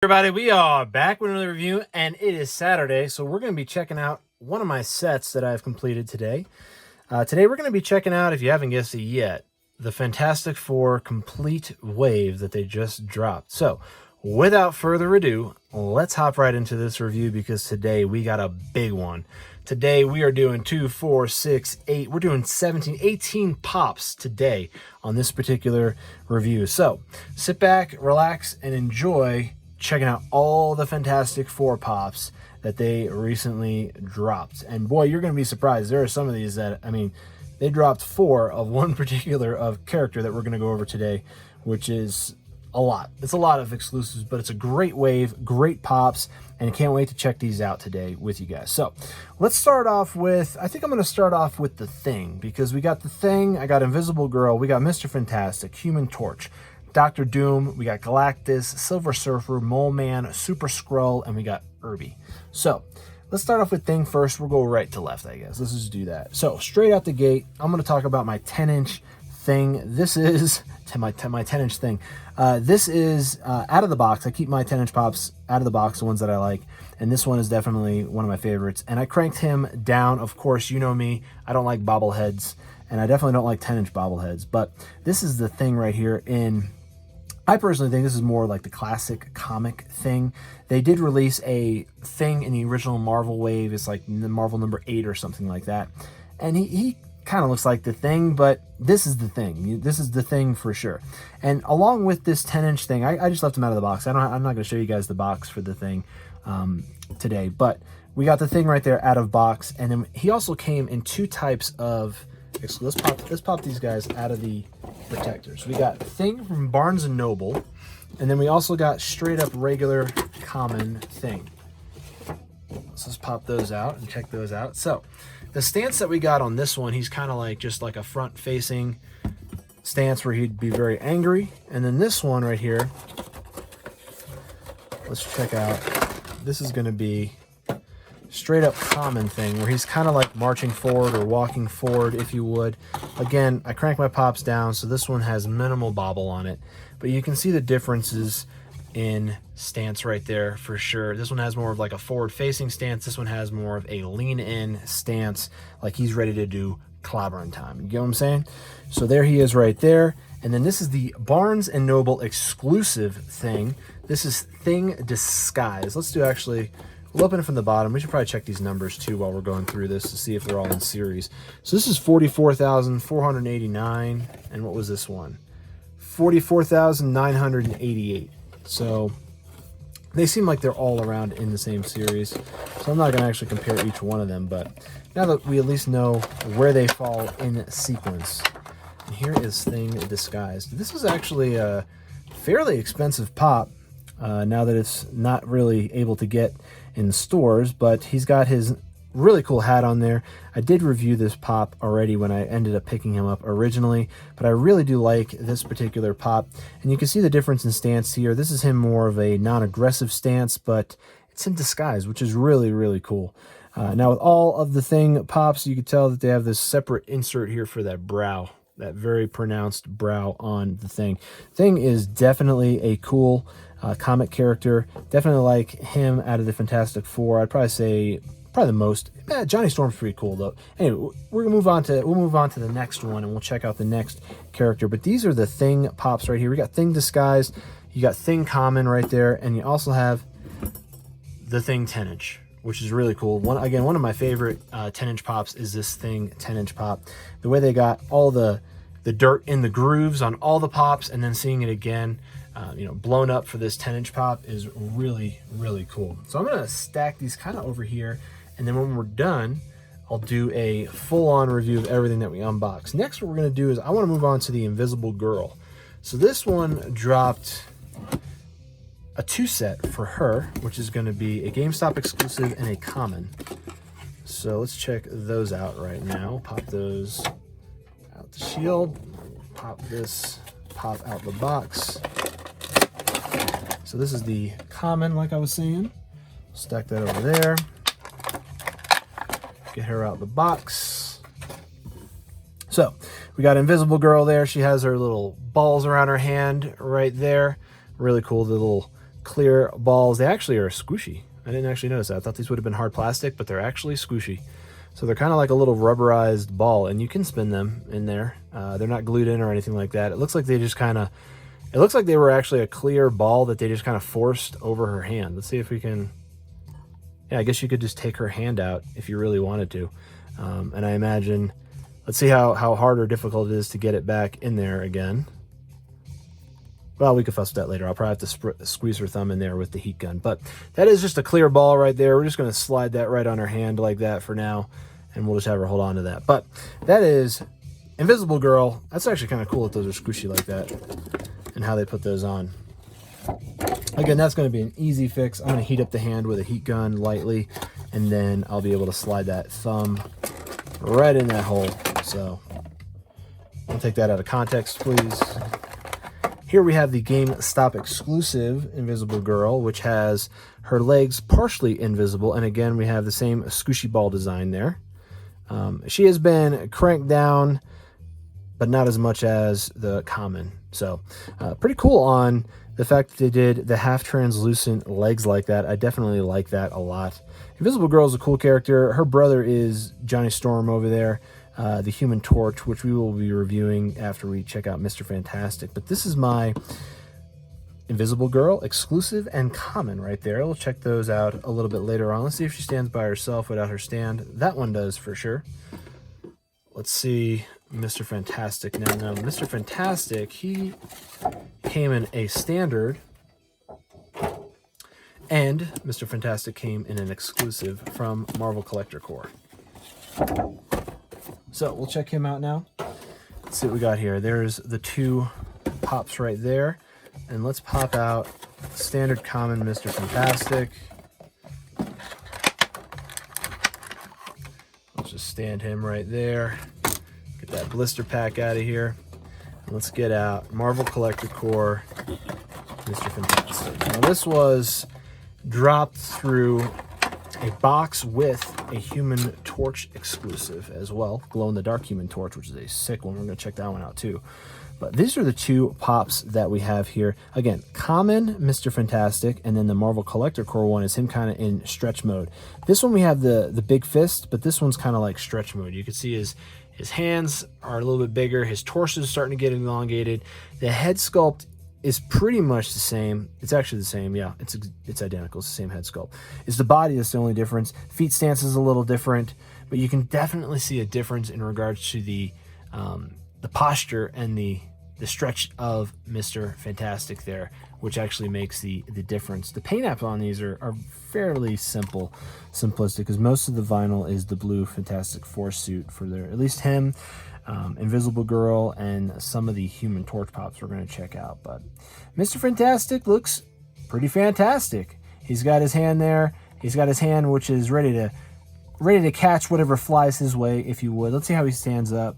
Everybody, we are back with another review, and it is Saturday, so we're going to be checking out one of my sets that I've completed today. Today we're going to be checking out, if you haven't guessed it yet, the Fantastic Four Complete Wave that they just dropped. So, without further ado, let's hop right into this review because today we got a big one. Today we are doing 2, 4, 6, 8, we're doing 17, 18 pops today on this particular review. So, sit back, relax, and enjoy checking out all the Fantastic Four pops that they recently dropped. And boy, you're going to be surprised. There are some of these that, I mean, they dropped 4 of one particular character that we're going to go over today, which is a lot. It's a lot of exclusives, but it's a great wave, great pops, and can't wait to check these out today with you guys. So let's start off with, I think I'm going to start off with the Thing, because we got the Thing, I got Invisible Girl, we got Mr. Fantastic, Human Torch, Dr. Doom, we got Galactus, Silver Surfer, Mole Man, Super Skrull, and we got Irby. So let's start off with Thing first. We'll go right to left, I guess. Let's just do that. So straight out the gate, I'm going to talk about my 10-inch Thing. This is my 10-inch Thing. This is out of the box. I keep my 10-inch pops out of the box, the ones that I like. And this one is definitely one of my favorites. And I cranked him down. Of course, you know me. I don't like bobbleheads. And I definitely don't like 10-inch bobbleheads. But this is the Thing right here in... I personally think this is more like the classic comic Thing. They did release a Thing in the original Marvel wave. It's like the Marvel number 8 or something like that. And he kind of looks like the Thing, but this is the Thing. This is the Thing for sure. And along with this 10-inch Thing, I just left them out of the box. I'm not going to show you guys the box for the Thing today, but we got the Thing right there out of box. And then he also came in 2 types of... Let's pop these guys out of the protectors. We got Thing from Barnes & Noble, and then we also got straight up regular common Thing. So let's pop those out and check those out. So the stance that we got on this one, he's kind of like just like a front facing stance where he'd be very angry. And then this one right here, let's check out. This is going to be straight up common Thing where he's kind of like marching forward or walking forward, if you would. Again, I crank my pops down, so this one has minimal bobble on it, but you can see the differences in stance right there for sure. This one has more of like a forward facing stance. This one has more of a lean in stance, like he's ready to do clobbering time. You get what I'm saying? So there he is right there. And then this is the Barnes & Noble exclusive Thing. This is Thing Disguise. Let's do actually... We'll open it from the bottom. We should probably check these numbers too while we're going through this to see if they're all in series. So this is 44,489. And what was this one? 44,988. So they seem like they're all around in the same series. So I'm not going to actually compare each one of them. But now that we at least know where they fall in sequence. And here is Thing Disguised. This is actually a fairly expensive pop. Now that it's not really able to get in stores, but he's got his really cool hat on there. I did review this pop already when I ended up picking him up originally, but I really do like this particular pop. And you can see the difference in stance here. This is him more of a non-aggressive stance, but it's in disguise, which is really, really cool. Now with all of the Thing pops, you can tell that they have this separate insert here for that brow, that very pronounced brow on the Thing. Thing is definitely a cool comic character. Definitely like him out of the Fantastic Four. I'd probably say the most. Johnny Storm's pretty cool though. Anyway, we'll move on to the next one and we'll check out the next character. But these are the Thing pops right here. We got Thing Disguised, you got Thing Common right there, and you also have the Thing 10-inch, which is really cool. One of my favorite 10-inch pops is this Thing 10-inch pop. The way they got all the dirt in the grooves on all the pops and then seeing it again blown up for this 10-inch pop is really, really cool. So I'm going to stack these kind of over here, and then when we're done, I'll do a full-on review of everything that we unbox. Next, what we're going to do is I want to move on to the Invisible Girl. So this one dropped a 2-set for her, which is going to be a GameStop exclusive and a common. So let's check those out right now. Pop those out the shield. Pop this pop out the box. So this is the common, like I was saying. Stack that over there. Get her out the box. So we got Invisible Girl there. She has her little balls around her hand right there. Really cool, the little clear balls. They actually are squishy. I didn't actually notice that. I thought these would have been hard plastic, but they're actually squishy. So they're kind of like a little rubberized ball, and you can spin them in there. They're not glued in or anything like that. It looks like they just kind of, it looks like they were actually a clear ball that they just kind of forced over her hand. Let's see if we can, yeah, I guess you could just take her hand out if you really wanted to. And I imagine, let's see how hard or difficult it is to get it back in there again. Well, we could fuss with that later. I'll probably have to squeeze her thumb in there with the heat gun. But that is just a clear ball right there. We're just going to slide that right on her hand like that for now. And we'll just have her hold on to that. But that is Invisible Girl. That's actually kind of cool that those are squishy like that. And how they put those on. Again, that's going to be an easy fix. I'm going to heat up the hand with a heat gun lightly. And then I'll be able to slide that thumb right in that hole. So I'll take that out of context, please. Here we have the GameStop exclusive Invisible Girl, which has her legs partially invisible. And again, we have the same squishy ball design there. She has been cranked down, but not as much as the common. So pretty cool on the fact that they did the half translucent legs like that. I definitely like that a lot. Invisible Girl is a cool character. Her brother is Johnny Storm over there, the Human Torch, which we will be reviewing after we check out Mr. Fantastic. But this is my Invisible Girl exclusive and common right there. We'll check those out a little bit later on. Let's see if she stands by herself without her stand. That one does for sure. Let's see Mr. Fantastic now. Now, Mr. Fantastic, he came in a standard, and Mr. Fantastic came in an exclusive from Marvel Collector Corps. So we'll check him out now. Let's see what we got here. There's the two pops right there. And let's pop out standard common Mr. Fantastic. Let's just stand him right there. Get that blister pack out of here. And let's get out Marvel Collector Corps Mr. Fantastic. Now this was dropped through a box with a Human Torch exclusive as well. Glow-in-the-dark Human Torch, which is a sick one. We're going to check that one out too. But these are the two pops that we have here. Again, common Mr. Fantastic, and then the Marvel Collector Corps one is him kind of in stretch mode. This one we have the big fist, but this one's kind of like stretch mode. You can see his hands are a little bit bigger. His torso is starting to get elongated. The head sculpt is pretty much the same. It's actually the same. Yeah, it's identical. It's the same head sculpt. It's the body that's the only difference. Feet stance is a little different, but you can definitely see a difference in regards to the posture and the stretch of Mr. Fantastic there, which actually makes the difference. The paint apps on these are fairly simplistic, because most of the vinyl is the blue Fantastic Four suit for at least him, Invisible Girl, and some of the Human Torch pops we're going to check out. But Mr. Fantastic looks pretty fantastic. He's got his hand there. He's got his hand which is ready to catch whatever flies his way, if you would. Let's see how he stands up.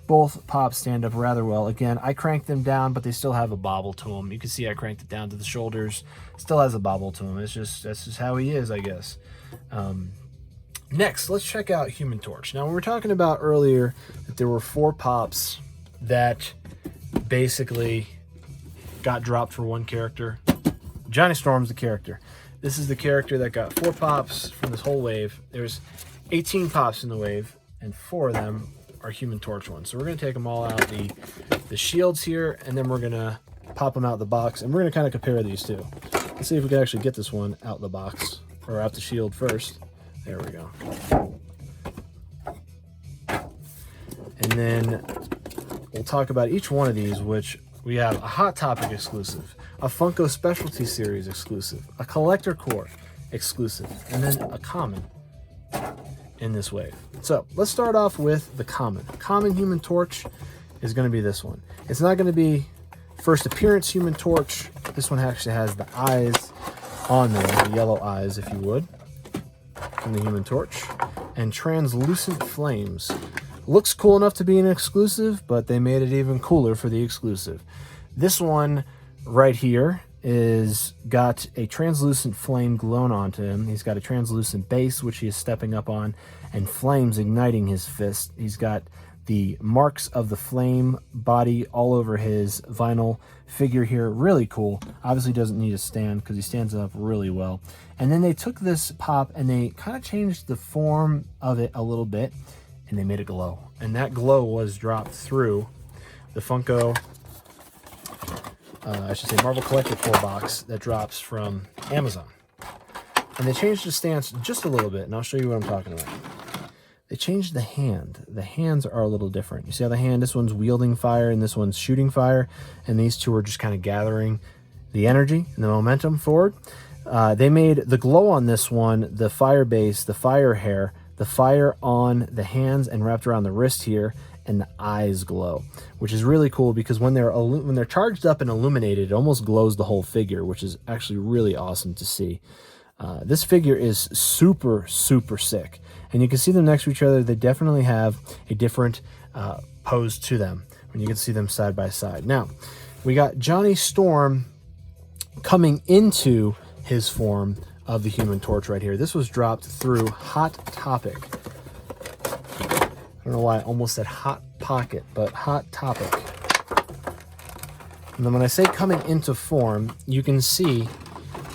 Both pops stand up rather well. Again, I cranked them down, but they still have a bobble to them. You can see I cranked it down to the shoulders. Still has a bobble to him. That's just how he is, I guess. Next, let's check out Human Torch. Now, we were talking about earlier that there were 4 pops that basically got dropped for one character. Johnny Storm's the character. This is the character that got 4 pops from this whole wave. There's 18 pops in the wave, and 4 of them are Human Torch ones. So we're going to take them all out, the shields here, and then we're going to pop them out of the box, and we're going to kind of compare these two. Let's see if we can actually get this one out the box, or out the shield first. There we go. And then we'll talk about each one of these, which we have a Hot Topic exclusive, a Funko Specialty Series exclusive, a Collector Corps exclusive, and then a common in this wave. So let's start off with the common. Common Human Torch is going to be this one. It's not going to be first appearance Human Torch. This one actually has the eyes on there, the yellow eyes, if you would, from the Human Torch, and translucent flames. Looks cool enough to be an exclusive, but they made it even cooler for the exclusive. This one right here is got a translucent flame glown onto him. He's got a translucent base, which he is stepping up on, and flames igniting his fist. He's got the marks of the flame body all over his vinyl figure here. Really cool. Obviously doesn't need a stand because he stands up really well. And then they took this pop and they kind of changed the form of it a little bit, and they made it glow. And that glow was dropped through the Funko, I should say Marvel Collector Core box that drops from Amazon. And they changed the stance just a little bit, and I'll show you what I'm talking about. They changed the hand. The hands are a little different. You see how the hand, this one's wielding fire and this one's shooting fire, and these two are just kind of gathering the energy and the momentum forward. They made the glow on this one, the fire base, the fire hair, the fire on the hands and wrapped around the wrist here, and the eyes glow, which is really cool because when they're charged up and illuminated, it almost glows the whole figure, which is actually really awesome to see. This figure is super, super sick. And you can see them next to each other. They definitely have a different pose to them when you can see them side by side. Now, we got Johnny Storm coming into his form of the Human Torch right here. This was dropped through Hot Topic. I don't know why I almost said Hot Pocket, but Hot Topic. And then when I say coming into form, you can see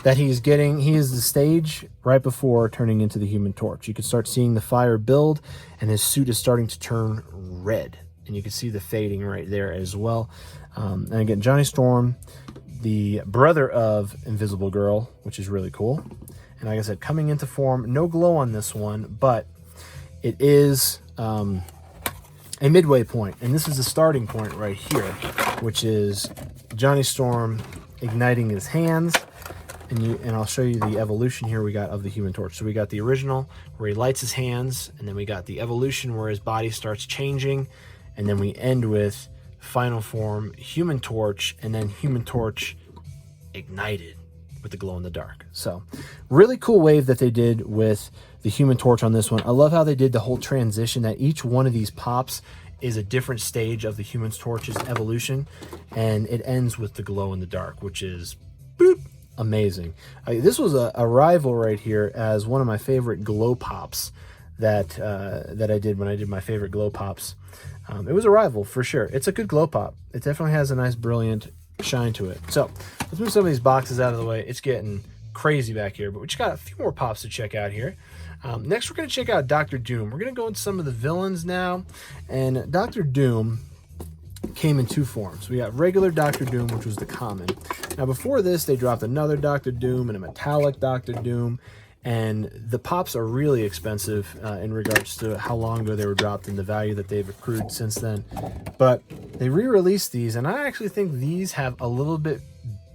that he is the stage right before turning into the Human Torch. You can start seeing the fire build, and his suit is starting to turn red. And you can see the fading right there as well. And again, Johnny Storm, the brother of Invisible Girl, which is really cool. And like I said, coming into form, no glow on this one, but it is a midway point. And this is the starting point right here, which is Johnny Storm igniting his hands. And I'll show you the evolution here we got of the Human Torch. So we got the original where he lights his hands, and then we got the evolution where his body starts changing, and then we end with final form Human Torch, and then Human Torch ignited with the glow in the dark. So really cool wave that they did with the Human Torch on this one. I love how they did the whole transition, that each one of these pops is a different stage of the Human Torch's evolution, and it ends with the glow in the dark, which is boop. Amazing. This was a rival right here as one of my favorite glow pops that I did when I did my favorite glow pops. It was a rival for sure. It's a good glow pop. It definitely has a nice brilliant shine to it. So let's move some of these boxes out of the way. It's getting crazy back here, but we just got a few more pops to check out here. Next, we're going to check out Dr. Doom. We're going to go into some of the villains now, and Dr. Doom came in two forms. We got regular Dr. Doom, which was the common. Now before this, they dropped another Dr. Doom and a metallic Dr. Doom, and the pops are really expensive in regards to how long ago they were dropped and the value that they've accrued since then. But they re-released these, and I actually think these have a little bit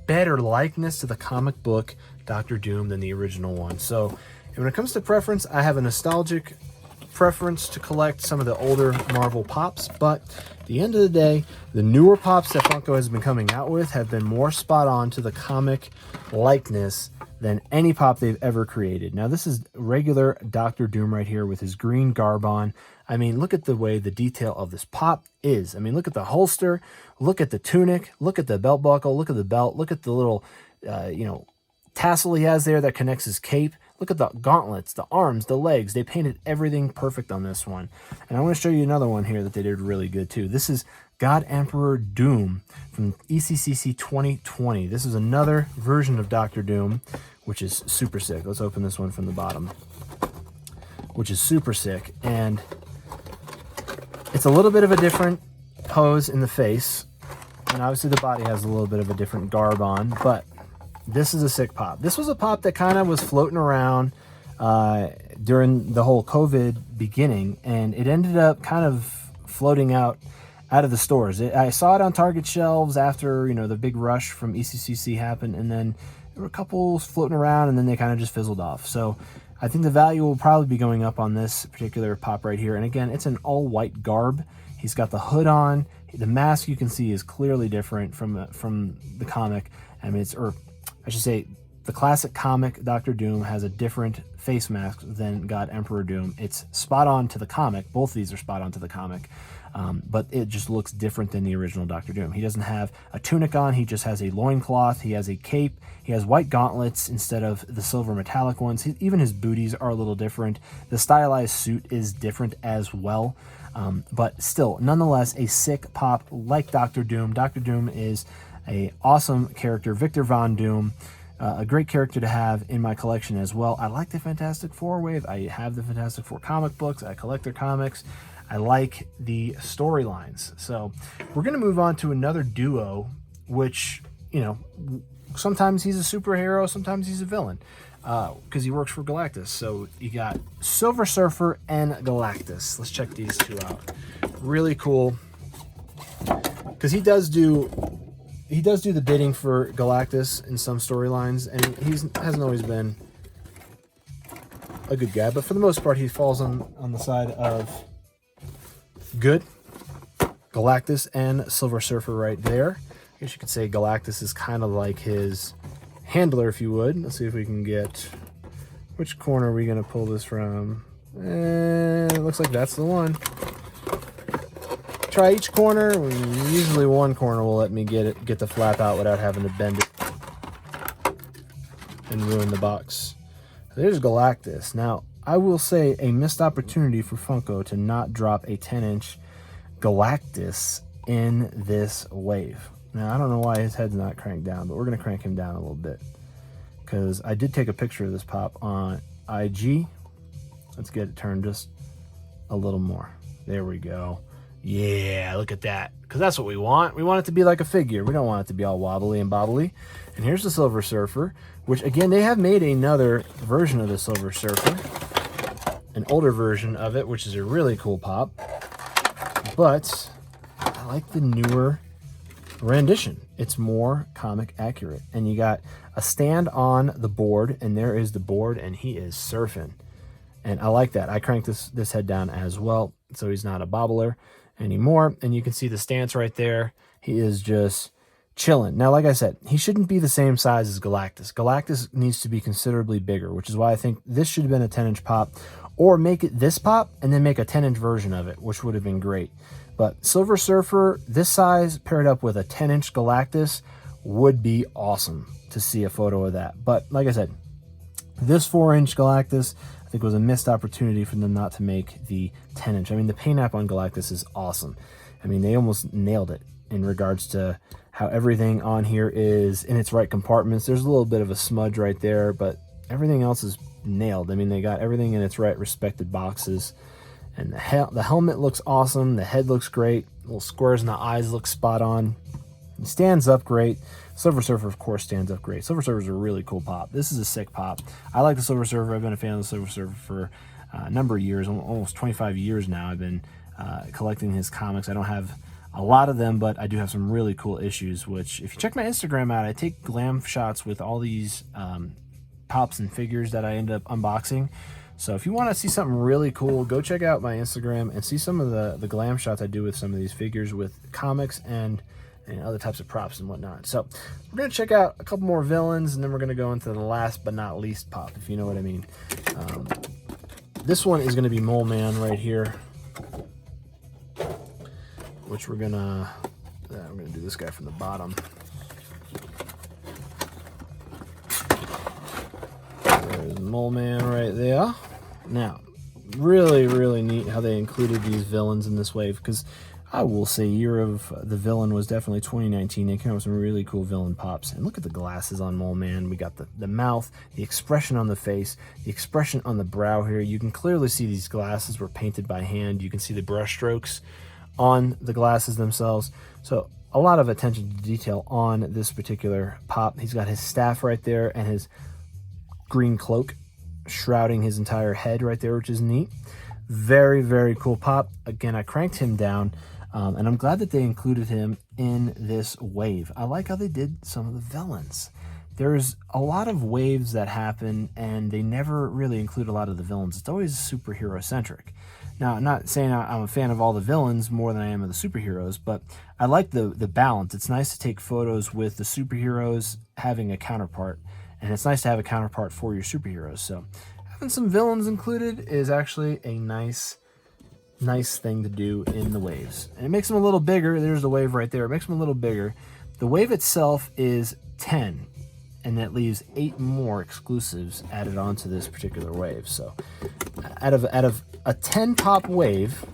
better likeness to the comic book Dr. Doom than the original one. So when it comes to preference, I have a nostalgic preference to collect some of the older Marvel pops, but at the end of the day, the newer pops that Funko has been coming out with have been more spot on to the comic likeness than any pop they've ever created. Now this is regular Dr. Doom right here with his green garb on. I mean, look at the way the detail of this pop is. I mean, look at the holster, look at the tunic, look at the belt buckle, look at the belt, look at the little tassel he has there that connects his cape. Look at the gauntlets, the arms, the legs. They painted everything perfect on this one. And I want to show you another one here that they did really good too. This is God Emperor Doom from ECCC 2020. This is another version of Dr. Doom, which is super sick. Let's open this one from the bottom, which is super sick. And it's a little bit of a different pose in the face. And obviously the body has a little bit of a different garb on, but this is a sick pop. This was a pop that kind of was floating around during the whole COVID beginning, and it ended up kind of floating out of the stores. I saw it on Target shelves after the big rush from ECCC happened, and then there were a couple floating around, and then they kind of just fizzled off. So I think the value will probably be going up on this particular pop right here. And again, it's an all-white garb. He's got the hood on. The mask you can see is clearly different from the comic. I mean, I should say the classic comic Dr. Doom has a different face mask than God Emperor Doom. It's spot on to the comic. Both of these are spot on to the comic. but it just looks different than the original Doctor Doom. He doesn't have a tunic on, he just has a loincloth, he has a cape, he has white gauntlets instead of the silver metallic ones. Even his booties are a little different. The stylized suit is different as well, but still, nonetheless, a sick pop like Doctor Doom. Doctor Doom is a awesome character. Victor Von Doom, a great character to have in my collection as well. I like the Fantastic Four wave. I have the Fantastic Four comic books. I collect their comics. I like the storylines. So we're going to move on to another duo, which, you know, sometimes he's a superhero, sometimes he's a villain, because he works for Galactus. So you got Silver Surfer and Galactus. Let's check these two out. Really cool, because he does do the bidding for Galactus in some storylines, and he hasn't always been a good guy, but for the most part, he falls on the side of good. Galactus and Silver Surfer right there. I guess you could say Galactus is kind of like his handler, if you would. Let's see if we can get... Which corner are we going to pull this from? It looks like that's the one. Try each corner. Usually one corner will let me get the flap out without having to bend it and ruin the box. There's Galactus. Now, I will say a missed opportunity for Funko to not drop a 10-inch Galactus in this wave. Now, I don't know why his head's not cranked down, but we're going to crank him down a little bit, because I did take a picture of this pop on IG. Let's get it turned just a little more. There we go. Yeah, look at that, because that's what we want. We want it to be like a figure. We don't want it to be all wobbly and bobbly. And here's the Silver Surfer, which, again, they have made another version of the Silver Surfer, an older version of it, which is a really cool pop. But I like the newer rendition. It's more comic accurate. And you got a stand on the board, and there is the board, and he is surfing. And I like that. I cranked this head down as well, so he's not a bobbler anymore. And you can see the stance right there. He is just chilling. Now, like I said, he shouldn't be the same size as Galactus. Galactus needs to be considerably bigger, which is why I think this should have been a 10-inch pop, or make it this pop and then make a 10-inch version of it, which would have been great. But Silver Surfer, this size paired up with a 10-inch Galactus would be awesome to see a photo of that. But like I said, this 4-inch Galactus, I think, was a missed opportunity for them not to make the 10-inch. I mean, the paint app on Galactus is awesome. I mean, they almost nailed it in regards to how everything on here is in its right compartments. There's a little bit of a smudge right there, but everything else is nailed. I mean, they got everything in its right respected boxes. And the helmet looks awesome. The head looks great. Little squares in the eyes look spot on. It stands up great. Silver Surfer, of course, stands up great. Silver Surfer is a really cool pop. This is a sick pop. I like the Silver Surfer. I've been a fan of the Silver Surfer for a number of years, almost 25 years now. I've been collecting his comics. I don't have a lot of them, but I do have some really cool issues, which, if you check my Instagram out, I take glam shots with all these pops and figures that I end up unboxing. So if you want to see something really cool, go check out my Instagram and see some of the glam shots I do with some of these figures with comics and other types of props and whatnot. So we're going to check out a couple more villains, and then we're going to go into the last but not least pop, if you know what I mean. This one is going to be Mole Man right here, which we're going to do this guy from the bottom. There's Mole Man right there. Now, really, really neat how they included these villains in this wave, because I will say Year of the Villain was definitely 2019. They came up with some really cool villain pops. And look at the glasses on Mole Man. We got the mouth, the expression on the face, the expression on the brow here. You can clearly see these glasses were painted by hand. You can see the brush strokes on the glasses themselves. So a lot of attention to detail on this particular pop. He's got his staff right there and his green cloak shrouding his entire head right there, which is neat. Very, very cool pop. Again, I cranked him down, and I'm glad that they included him in this wave. I like how they did some of the villains. There's a lot of waves that happen, and they never really include a lot of the villains. It's always superhero-centric. Now, I'm not saying I'm a fan of all the villains more than I am of the superheroes, but I like the balance. It's nice to take photos with the superheroes having a counterpart, and it's nice to have a counterpart for your superheroes. So having some villains included is actually a nice nice thing to do in the waves. And it makes them a little bigger. There's the wave right there. It makes them a little bigger. The wave itself is 10, and that leaves 8 more exclusives added onto this particular wave. So out of a 10 pop wave,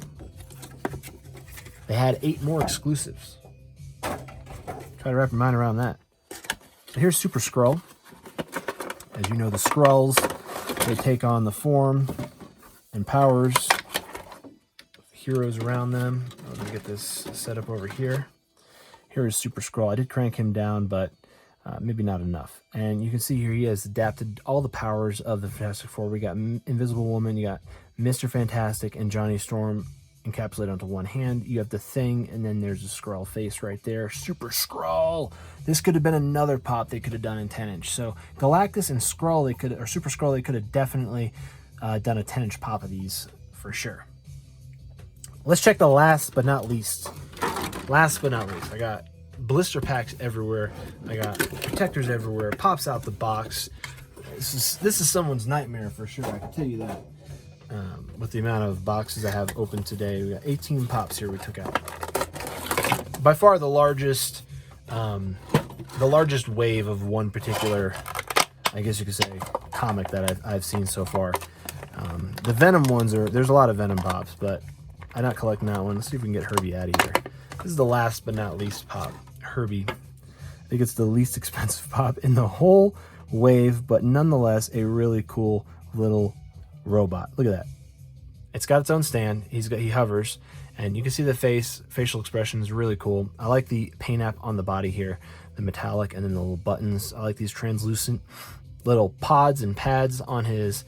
they had 8 more exclusives. Try to wrap your mind around that. So here's Super Skrull. As you know, the Skrulls, they take on the form and powers heroes around them. Let me get this set up over here. Here is Super Skrull. I did crank him down, but maybe not enough. And you can see here he has adapted all the powers of the Fantastic Four. We got Invisible Woman, you got Mr. Fantastic, and Johnny Storm encapsulated onto one hand. You have the Thing, and then there's a Skrull face right there. Super Skrull. This could have been another pop they could have done in 10-inch. So Galactus and Skrull, or Super Skrull, they could have definitely done a 10-inch pop of these for sure. Let's check the last but not least. Last but not least, I got blister packs everywhere. I got protectors everywhere. Pops out the box. This is someone's nightmare for sure. I can tell you that. With the amount of boxes I have open today, we got 18 pops here we took out. By far the largest wave of one particular, I guess you could say, comic that I've seen so far. The Venom ones there's a lot of Venom pops, but I'm not collecting that one. Let's see if we can get Herbie out of here. This is the last but not least pop. Herbie. I think it's the least expensive pop in the whole wave, but nonetheless a really cool little robot. Look at that. It's got its own stand. He hovers, and you can see the facial expression is really cool. I like the paint app on the body here, the metallic, and then the little buttons. I like these translucent little pods and pads on his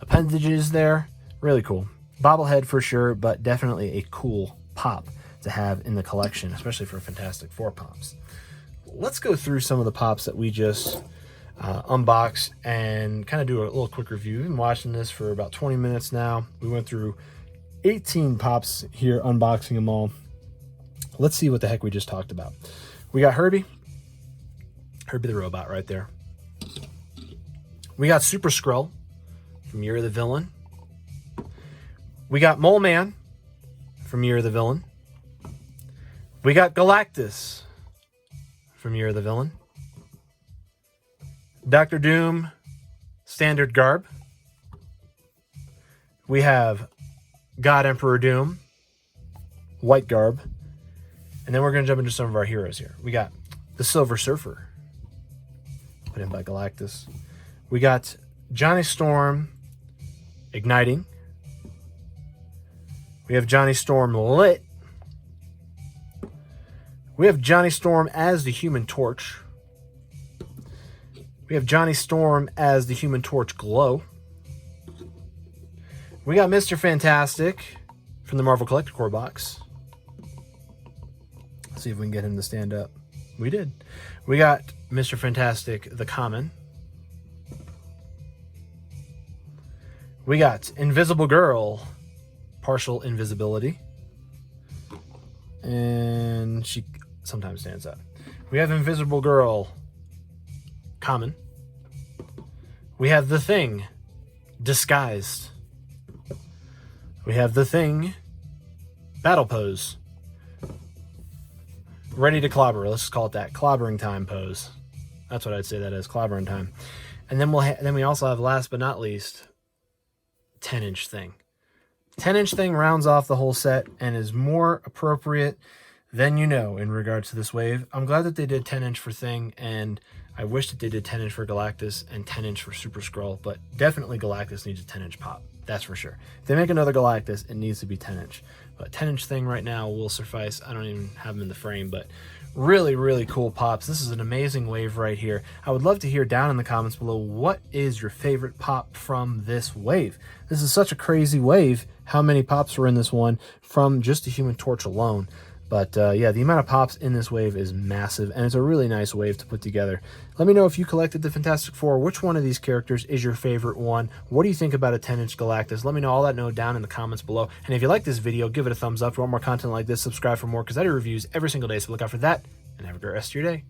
appendages there. Really cool. Bobblehead for sure, but definitely a cool pop to have in the collection, especially for Fantastic Four pops. Let's go through some of the pops that we just unboxed and kind of do a little quick review. We've been watching this for about 20 minutes now. We went through 18 pops here, unboxing them all. Let's see what the heck we just talked about. We got Herbie the robot right there. We got Super Skrull from Year of the Villain. We got Mole Man from Year of the Villain. We got Galactus from Year of the Villain. Dr. Doom, standard garb. We have God Emperor Doom, white garb. And then we're going to jump into some of our heroes here. We got the Silver Surfer, put in by Galactus. We got Johnny Storm, igniting. We have Johnny Storm lit. We have Johnny Storm as the Human Torch. We have Johnny Storm as the Human Torch glow. We got Mr. Fantastic from the Marvel Collector Core box. Let's see if we can get him to stand up. We did. We got Mr. Fantastic the Common. We got Invisible Girl, partial invisibility. And she sometimes stands up. We have Invisible Girl, common. We have the Thing, disguised. We have the Thing, battle pose. Ready to clobber. Let's just call it that. Clobbering time pose. That's what I'd say that is, clobbering time. And then we also have, last but not least, 10-inch Thing. 10-inch Thing rounds off the whole set and is more appropriate than you know in regards to this wave. I'm glad that they did 10-inch for Thing, and I wish that they did 10-inch for Galactus and 10-inch for Super Skrull, but definitely Galactus needs a 10-inch pop. That's for sure. If they make another Galactus, it needs to be 10-inch. But 10-inch Thing right now will suffice. I don't even have them in the frame, but really, really cool pops. This is an amazing wave right here. I would love to hear down in the comments below, what is your favorite pop from this wave? This is such a crazy wave. How many pops were in this one from just the Human Torch alone? But yeah, the amount of pops in this wave is massive, and it's a really nice wave to put together. Let me know if you collected the Fantastic Four. Which one of these characters is your favorite one? What do you think about a 10-inch Galactus? Let me know all that down in the comments below. And if you like this video, give it a thumbs up. If you want more content like this, subscribe for more, because I do reviews every single day, so look out for that, and have a great rest of your day.